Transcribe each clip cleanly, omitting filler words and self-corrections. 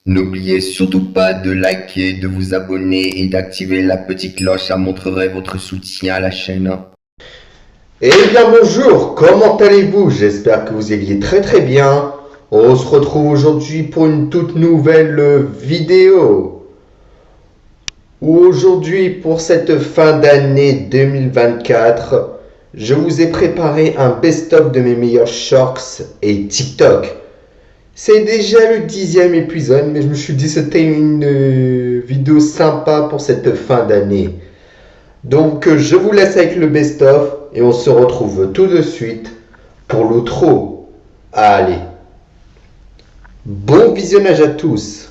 N'oubliez surtout pas de liker, de vous abonner et d'activer la petite cloche, ça montrerait votre soutien à la chaîne. Eh bien bonjour, comment allez-vous? J'espère que vous alliez très bien. On se retrouve aujourd'hui pour une toute nouvelle vidéo. Aujourd'hui, pour cette fin d'année 2024, je vous ai préparé un best-of de mes meilleurs shorts et TikTok. C'est déjà le 10e épisode, mais je me suis dit que c'était une vidéo sympa pour cette fin d'année. Donc je vous laisse avec le best-of et on se retrouve tout de suite pour l'outro. Allez, bon visionnage à tous.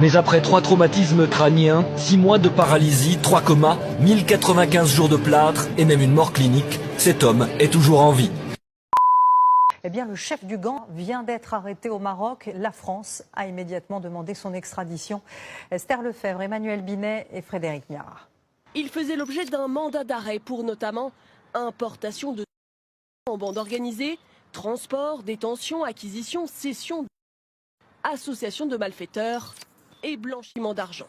Mais après 3 traumatismes crâniens, 6 mois de paralysie, 3 comas, 1095 jours de plâtre et même une mort clinique, cet homme est toujours en vie. Eh bien, le chef du gang vient d'être arrêté au Maroc. La France a immédiatement demandé son extradition. Esther Lefebvre, Emmanuel Binet et Frédéric Miard. Il faisait l'objet d'un mandat d'arrêt pour notamment importation de en bande organisée, transport, détention, acquisition, cession, association de malfaiteurs et blanchiment d'argent.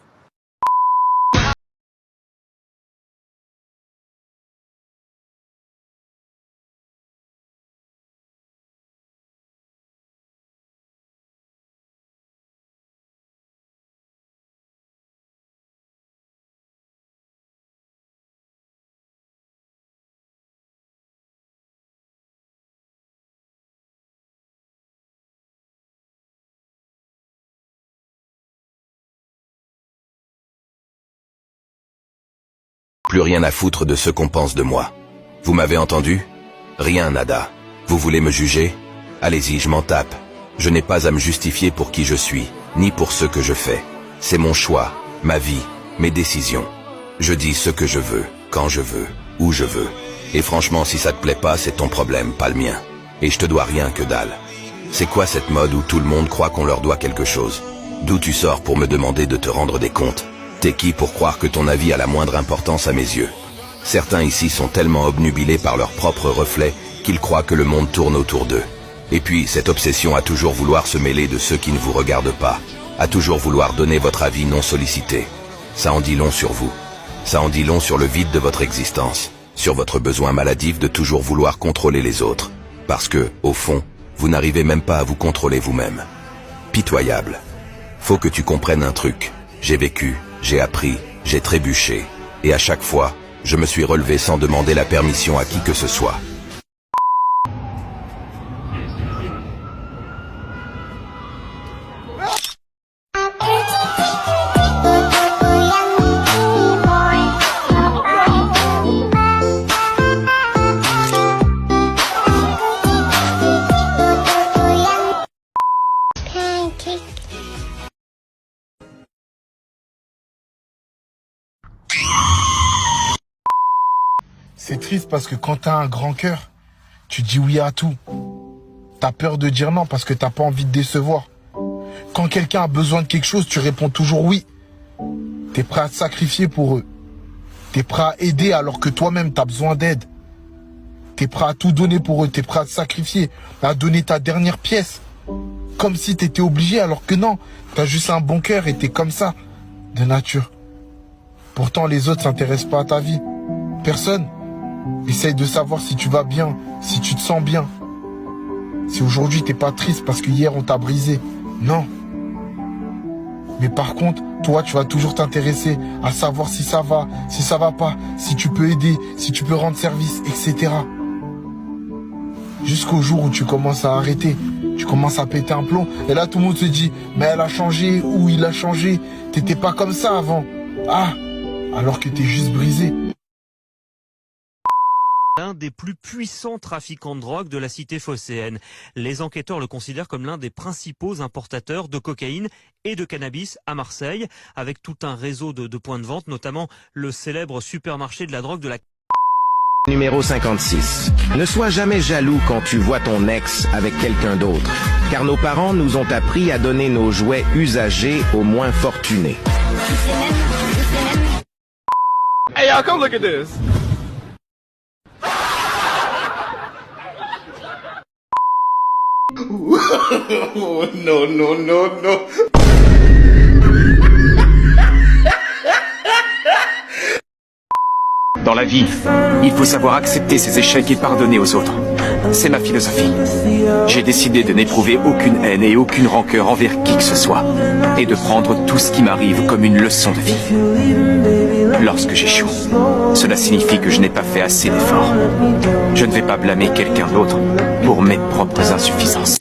Plus rien à foutre de ce qu'on pense de moi. Vous m'avez entendu? Rien, nada. Vous voulez me juger? Allez-y, je m'en tape. Je n'ai pas à me justifier pour qui je suis, ni pour ce que je fais. C'est mon choix, ma vie, mes décisions. Je dis ce que je veux, quand je veux, où je veux. Et franchement, si ça te plaît pas, c'est ton problème, pas le mien. Et je te dois rien que dalle. C'est quoi cette mode où tout le monde croit qu'on leur doit quelque chose? D'où tu sors pour me demander de te rendre des comptes? T'es qui pour croire que ton avis a la moindre importance à mes yeux? Certains ici sont tellement obnubilés par leur propre reflet qu'ils croient que le monde tourne autour d'eux. Et puis, cette obsession à toujours vouloir se mêler de ceux qui ne vous regardent pas, à toujours vouloir donner votre avis non sollicité. Ça en dit long sur vous. Ça en dit long sur le vide de votre existence, sur votre besoin maladif de toujours vouloir contrôler les autres. Parce que, au fond, vous n'arrivez même pas à vous contrôler vous-même. Pitoyable. Faut que tu comprennes un truc. J'ai vécu, j'ai appris, j'ai trébuché. Et à chaque fois, je me suis relevé sans demander la permission à qui que ce soit. C'est triste parce que quand t'as un grand cœur, tu dis oui à tout. T'as peur de dire non parce que t'as pas envie de décevoir. Quand quelqu'un a besoin de quelque chose, tu réponds toujours oui. T'es prêt à te sacrifier pour eux. T'es prêt à aider alors que toi-même t'as besoin d'aide. T'es prêt à tout donner pour eux. T'es prêt à te sacrifier, à donner ta dernière pièce. Comme si t'étais obligé alors que non. T'as juste un bon cœur et t'es comme ça, de nature. Pourtant les autres s'intéressent pas à ta vie. Personne. Essaye de savoir si tu vas bien, si tu te sens bien. Si aujourd'hui t'es pas triste parce que hier on t'a brisé. Non. Mais par contre, toi tu vas toujours t'intéresser à savoir si ça va pas, si tu peux aider, si tu peux rendre service, etc. Jusqu'au jour où tu commences à arrêter. Tu commences à péter un plomb. Et là tout le monde se dit, mais elle a changé ou il a changé. T'étais pas comme ça avant. Ah, alors que t'es juste brisé. L'un des plus puissants trafiquants de drogue de la cité phocéenne. Les enquêteurs le considèrent comme l'un des principaux importateurs de cocaïne et de cannabis à Marseille, avec tout un réseau de points de vente, notamment le célèbre supermarché de la drogue de la... Numéro 56. Ne sois jamais jaloux quand tu vois ton ex avec quelqu'un d'autre, car nos parents nous ont appris à donner nos jouets usagés aux moins fortunés. Hey y'all, come look at this. Oh, non, non, non, non. Dans la vie, il faut savoir accepter ses échecs et pardonner aux autres. C'est ma philosophie. J'ai décidé de n'éprouver aucune haine et aucune rancœur envers qui que ce soit, et de prendre tout ce qui m'arrive comme une leçon de vie. Lorsque j'échoue, cela signifie que je n'ai pas fait assez d'efforts. Je ne vais pas blâmer quelqu'un d'autre pour mes propres insuffisances.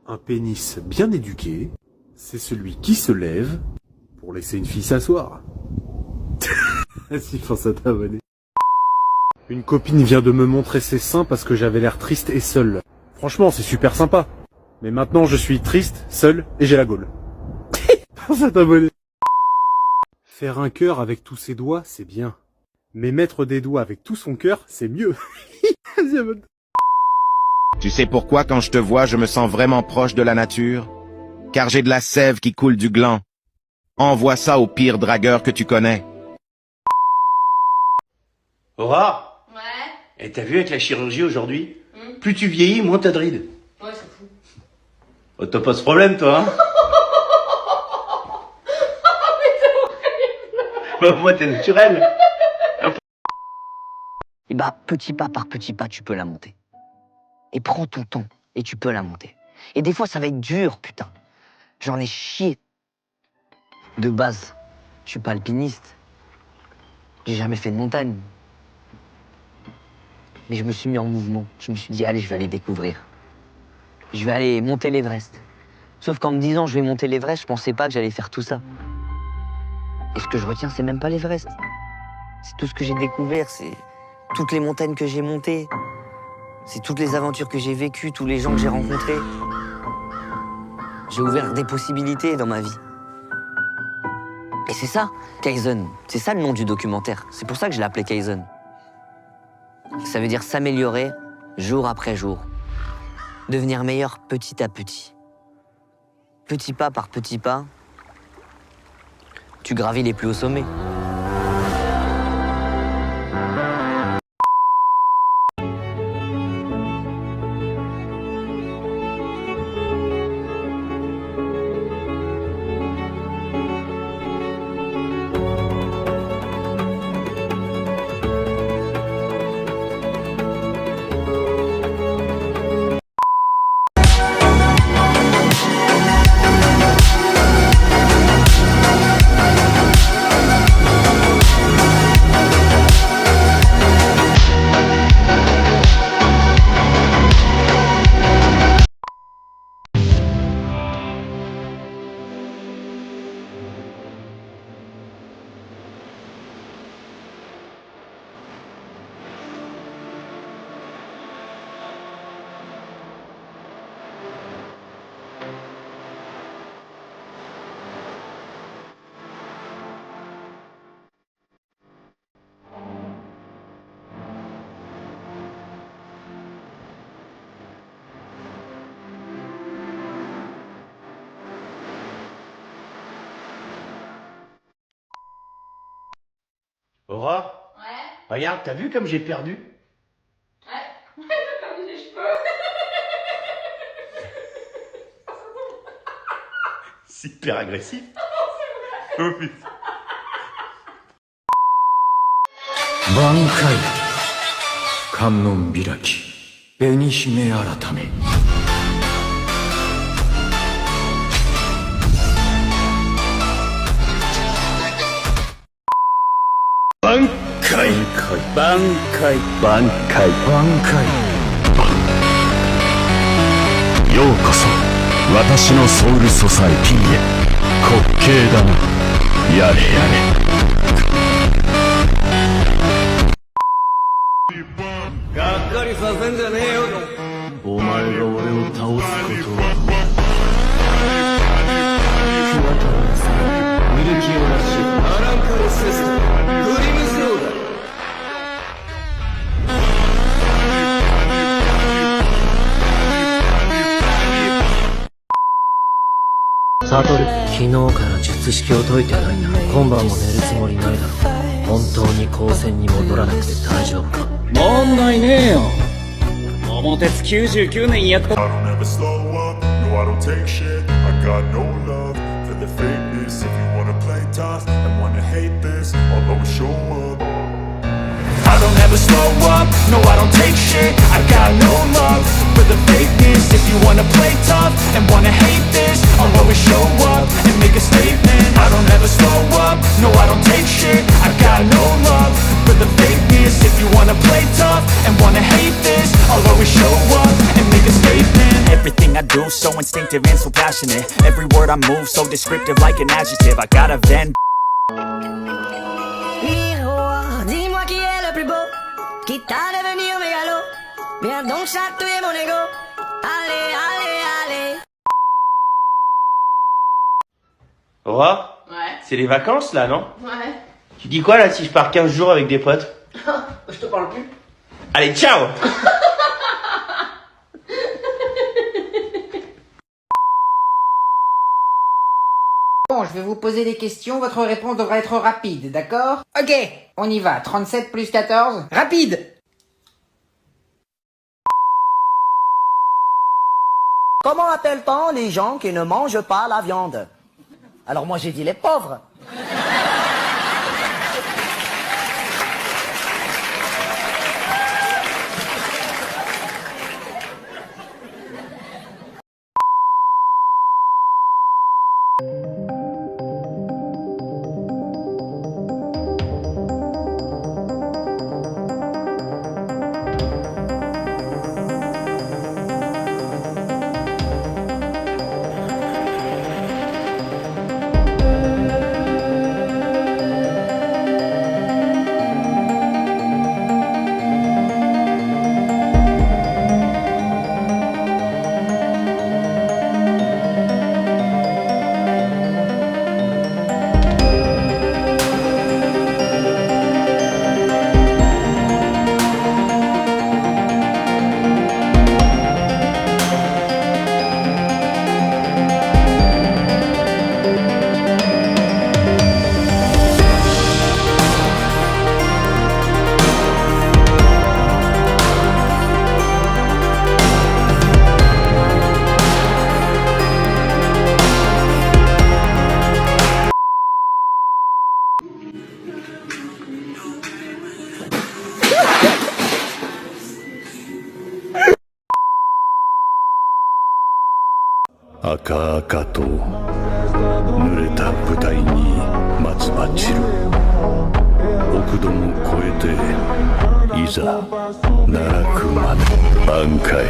Un pénis bien éduqué, c'est celui qui se lève pour laisser une fille s'asseoir. Si, pense à t'abonner. Une copine vient de me montrer ses seins parce que j'avais l'air triste et seul. Franchement, c'est super sympa. Mais maintenant, je suis triste, seul et j'ai la gaule. Pense à t'abonner. Faire un cœur avec tous ses doigts, c'est bien. Mais mettre des doigts avec tout son cœur, c'est mieux. Tu sais pourquoi quand je te vois, je me sens vraiment proche de la nature? Car j'ai de la sève qui coule du gland. Envoie ça au pire dragueur que tu connais. Aurore? Ouais. Et t'as vu avec la chirurgie aujourd'hui? Plus tu vieillis, moins t'as de rides. Ouais, c'est fou. Oh, t'as pas ce problème, toi, hein? Bah, moi, t'es naturel. Et bah, petit pas par petit pas, tu peux la monter. Et prends ton temps, et tu peux la monter. Et des fois, ça va être dur, putain. J'en ai chié. De base, je suis pas alpiniste. J'ai jamais fait de montagne. Mais je me suis mis en mouvement. Je me suis dit, allez, je vais aller découvrir. Je vais aller monter l'Everest. Sauf qu'en me disant je vais monter l'Everest, je pensais pas que j'allais faire tout ça. Et ce que je retiens, c'est même pas l'Everest. C'est tout ce que j'ai découvert, c'est toutes les montagnes que j'ai montées. C'est toutes les aventures que j'ai vécues, tous les gens que j'ai rencontrés. J'ai ouvert des possibilités dans ma vie. Et c'est ça, Kaizen. C'est ça le nom du documentaire. C'est pour ça que je l'ai appelé Kaizen. Ça veut dire s'améliorer jour après jour. Devenir meilleur petit à petit. Petit pas par petit pas, tu gravis les plus hauts sommets. Aura? Ouais. Regarde, t'as vu comme j'ai perdu? Ouais. J'ai perdu des cheveux. C'est hyper agressif. Oh putain. 挽回観音開き紅姫改め挽回挽回挽回挽回ようこそ私のソウルソサエティへ滑稽だなやれやれがっかりさせんじゃねえよお前が俺を倒すことはクワタラさんミルキオラシアランカルセストクリムスローだサトル昨日から術式を解いてないな今晩も寝るつもりないだろ本当に高専に戻らなくて大丈夫か問題ねえよ桃鉄99年やった I don't ever slow up, no I don't take shit I got no love for the fakeness If you wanna play tough and wanna hate this I'll always show up I don't ever slow up, no I don't take shit I got no love for the fakeness If you wanna play tough and wanna hate this I'll always show up and make a statement I don't ever slow up, no I don't take shit I got no love for the fakeness If you wanna play tough and wanna hate this I'll always show up and make a statement Everything I do so instinctive and so passionate Every word I move so descriptive like an adjective I got a Venn Miroir, dis-moi qui est le plus beau Qui t'a devenir mégalo Viens donc chatouiller mon ego Allez, allez, allez Aura? Ouais. C'est les vacances là, non? Ouais. Tu dis quoi là si je pars 15 jours avec des potes? Je te parle plus. Allez, ciao! Bon, je vais vous poser des questions, votre réponse devra être rapide, d'accord? Ok, on y va, 37 plus 14, rapide! Comment appelle-t-on les gens qui ne mangent pas la viande? Alors moi j'ai dit les pauvres. 赤々と濡れた舞台に松葉散る億度も超えていざ奈落まで挽回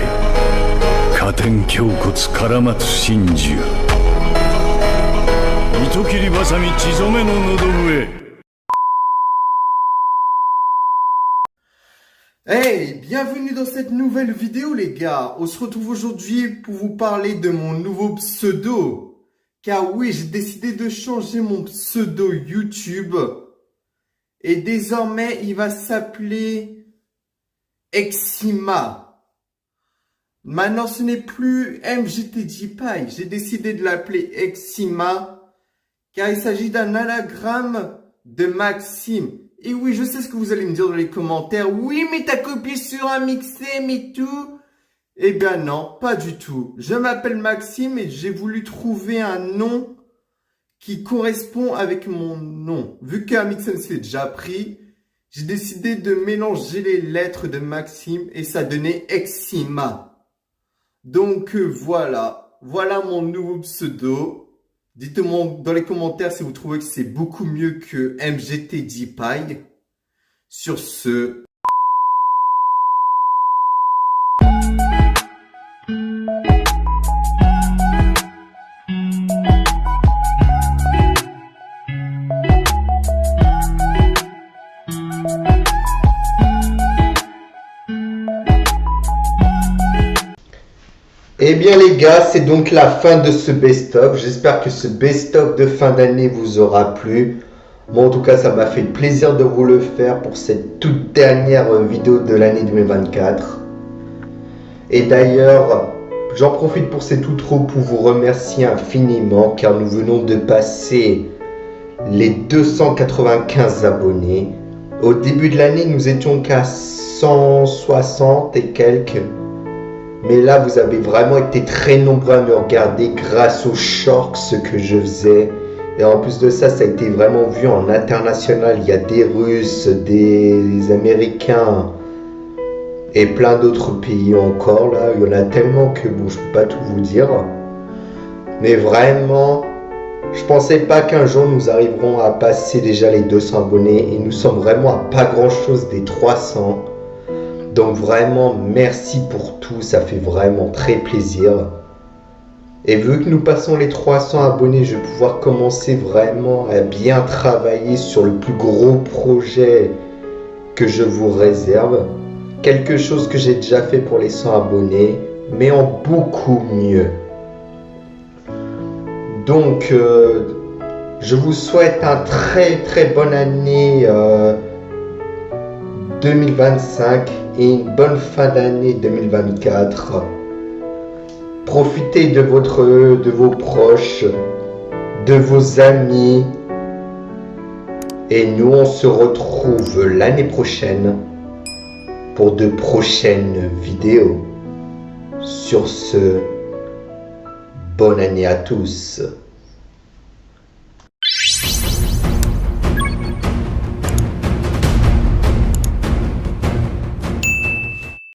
加点胸骨唐松真珠糸切りばさみ血染めの喉笛。Hey, bienvenue dans cette nouvelle vidéo les gars. On se retrouve aujourd'hui pour vous parler de mon nouveau pseudo. Car oui, j'ai décidé de changer mon pseudo YouTube. Et désormais, il va s'appeler Exima. Maintenant, ce n'est plus MGTGPie. J'ai décidé de l'appeler Exima. Car il s'agit d'un anagramme de Maxime. Et oui, je sais ce que vous allez me dire dans les commentaires. Oui, mais t'as copié sur un mixem et tout. Eh bien non, pas du tout. Je m'appelle Maxime et j'ai voulu trouver un nom qui correspond avec mon nom. Vu qu'un mixem c'est déjà pris, j'ai décidé de mélanger les lettres de Maxime et ça donnait Exima. Donc voilà, voilà mon nouveau pseudo. Dites-moi dans les commentaires si vous trouvez que c'est beaucoup mieux que MGTGPie. Sur ce... Eh bien les gars, c'est donc la fin de ce best-of. J'espère que ce best-of de fin d'année vous aura plu. Moi en tout cas, ça m'a fait plaisir de vous le faire pour cette toute dernière vidéo de l'année 2024. Et d'ailleurs, j'en profite pour cet outro pour vous remercier infiniment car nous venons de passer les 295 abonnés. Au début de l'année, nous étions qu'à 160 et quelques. Mais là, vous avez vraiment été très nombreux à me regarder grâce aux shorts que je faisais. Et en plus de ça, ça a été vraiment vu en international. Il y a des Russes, des Américains et plein d'autres pays encore. Là, il y en a tellement que bon, je ne peux pas tout vous dire. Mais vraiment, je ne pensais pas qu'un jour nous arriverons à passer déjà les 200 abonnés. Et nous sommes vraiment à pas grand chose des 300. Donc vraiment, merci pour tout, ça fait vraiment très plaisir. Et vu que nous passons les 300 abonnés, je vais pouvoir commencer vraiment à bien travailler sur le plus gros projet que je vous réserve. Quelque chose que j'ai déjà fait pour les 100 abonnés, mais en beaucoup mieux. Donc, je vous souhaite un très bonne année 2025 et une bonne fin d'année 2024. Profitez de vos proches, de vos amis. Et nous, on se retrouve l'année prochaine pour de prochaines vidéos. Sur ce, bonne année à tous.